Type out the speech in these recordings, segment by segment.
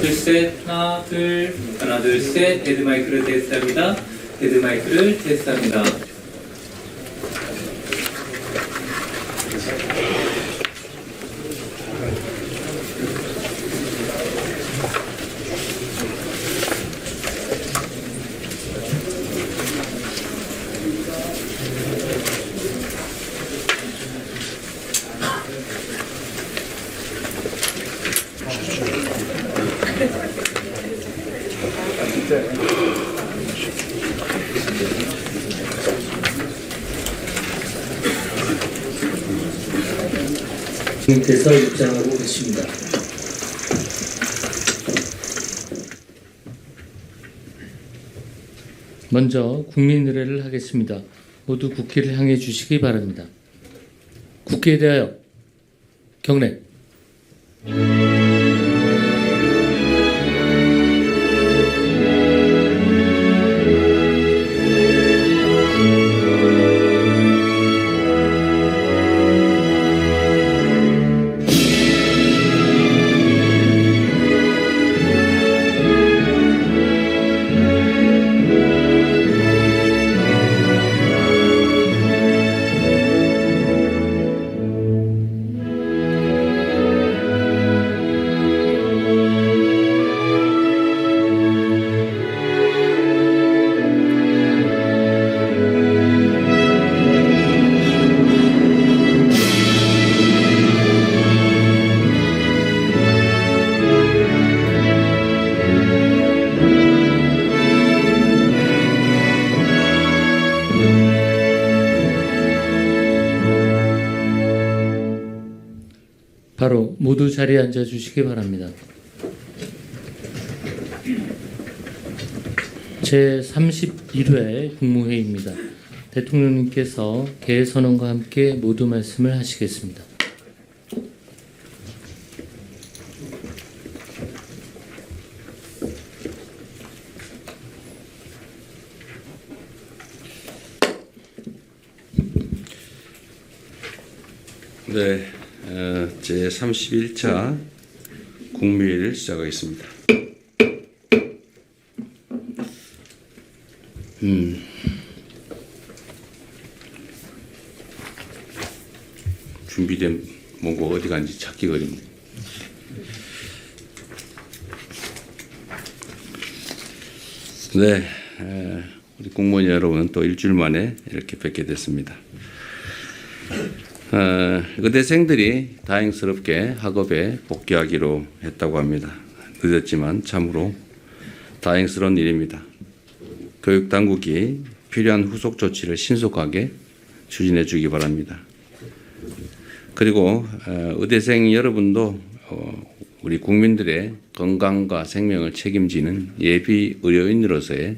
둘셋 하나 둘 셋 데드 마이크를 테스트합니다. 데드 마이크를 테스트합니다. 님께서 입장하고 계십니다. 먼저 국민 의례를 하겠습니다. 모두 국기를 향해 주시기 바랍니다. 국기에 대하여 경례. 바로 모두 자리에 앉아 주시기 바랍니다. 제31회 국무회의입니다. 대통령님께서 개선언과 함께 모두 말씀을 하시겠습니다. 네, 제31차 국무회의를 시작하겠습니다. 준비된 뭔가 어디 간지 찾기 어렵네. 네, 우리 공무원 여러분 또 일주일 만에 이렇게 뵙게 됐습니다. 의대생들이 다행스럽게 학업에 복귀하기로 했다고 합니다. 늦었지만 참으로 다행스러운 일입니다. 교육당국이 필요한 후속 조치를 신속하게 추진해 주기 바랍니다. 그리고 의대생 여러분도 우리 국민들의 건강과 생명을 책임지는 예비 의료인으로서의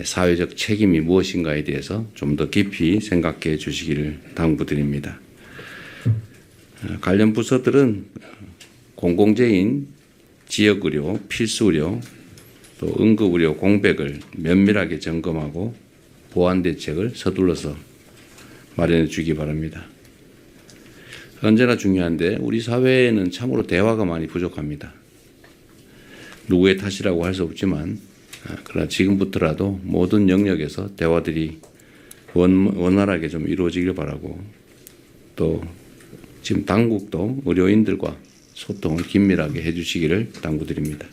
사회적 책임이 무엇인가에 대해서 좀 더 깊이 생각해 주시기를 당부드립니다. 관련 부서들은 공공재인, 지역의료, 필수의료, 또 응급의료 공백을 면밀하게 점검하고 보완 대책을 서둘러서 마련해 주기 바랍니다. 언제나 중요한데 우리 사회에는 참으로 대화가 많이 부족합니다. 누구의 탓이라고 할 수 없지만 그러나 지금부터라도 모든 영역에서 대화들이 원활하게 좀 이루어지길 바라고, 또 지금 당국도 의료인들과 소통을 긴밀하게 해주시기를 당부드립니다.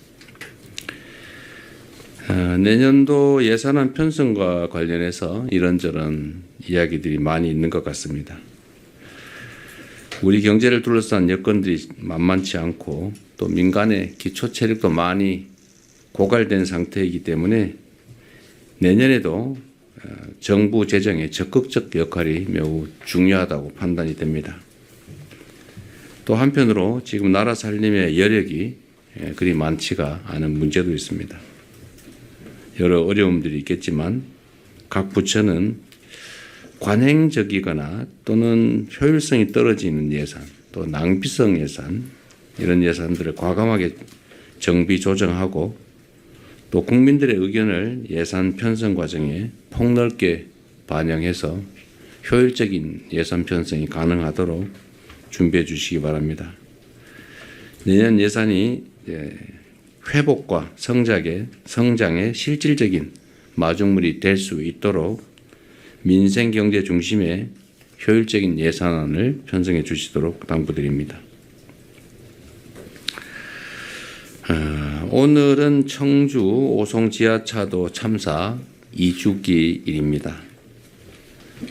내년도 예산안 편성과 관련해서 이런저런 이야기들이 많이 있는 것 같습니다. 우리 경제를 둘러싼 여건들이 만만치 않고 또 민간의 기초 체력도 많이 고갈된 상태이기 때문에 내년에도 정부 재정의 적극적 역할이 매우 중요하다고 판단이 됩니다. 또 한편으로 지금 나라 살림의 여력이 그리 많지가 않은 문제도 있습니다. 여러 어려움들이 있겠지만 각 부처는 관행적이거나 또는 효율성이 떨어지는 예산, 또 낭비성 예산, 이런 예산들을 과감하게 정비 조정하고 또 국민들의 의견을 예산 편성 과정에 폭넓게 반영해서 효율적인 예산 편성이 가능하도록 준비해 주시기 바랍니다. 내년 예산이 회복과 성장의 실질적인 마중물이 될 수 있도록 민생경제 중심의 효율적인 예산안을 편성해 주시도록 당부드립니다. 오늘은 청주 오송 지하차도 참사 2주기일입니다.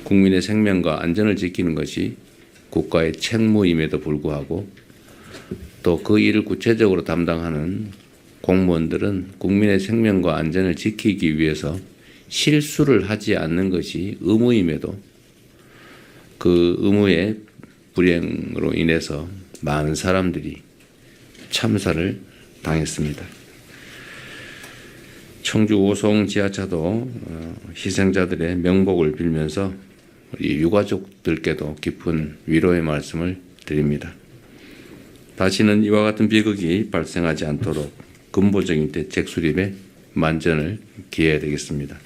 국민의 생명과 안전을 지키는 것이 국가의 책무임에도 불구하고 또 그 일을 구체적으로 담당하는 공무원들은 국민의 생명과 안전을 지키기 위해서 실수를 하지 않는 것이 의무임에도 그 의무의 불행으로 인해서 많은 사람들이 참사를 당했습니다. 청주 오송 지하차도 희생자들의 명복을 빌면서 우리 유가족들께도 깊은 위로의 말씀을 드립니다. 다시는 이와 같은 비극이 발생하지 않도록 근본적인 대책 수립에 만전을 기해야 되겠습니다.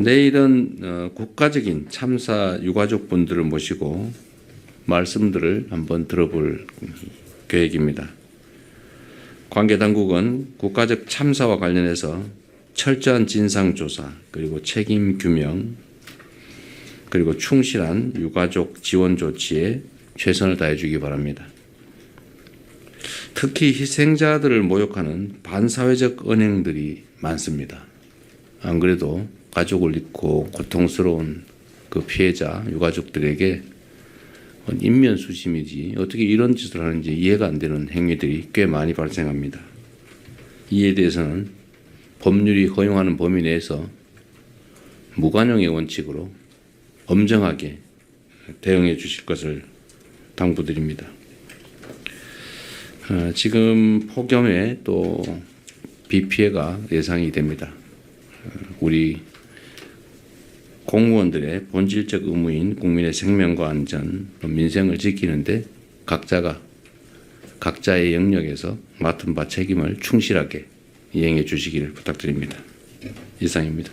내일은 국가적인 참사 유가족분들을 모시고 말씀들을 한번 들어볼 계획입니다. 관계 당국은 국가적 참사와 관련해서 철저한 진상조사 그리고 책임 규명 그리고 충실한 유가족 지원 조치에 최선을 다해 주기 바랍니다. 특히 희생자들을 모욕하는 반사회적 언행들이 많습니다. 안 그래도 가족을 잃고 고통스러운 그 피해자 유가족들에게 인면수심이지 어떻게 이런 짓을 하는지 이해가 안 되는 행위들이 꽤 많이 발생합니다. 이에 대해서는 법률이 허용하는 범위 내에서 무관용의 원칙으로 엄정하게 대응해 주실 것을 당부드립니다. 지금 폭염에 또 비 피해가 예상이 됩니다. 우리 공무원들의 본질적 의무인 국민의 생명과 안전, 민생을 지키는데 각자가 각자의 영역에서 맡은 바 책임을 충실하게 이행해 주시기를 부탁드립니다. 이상입니다.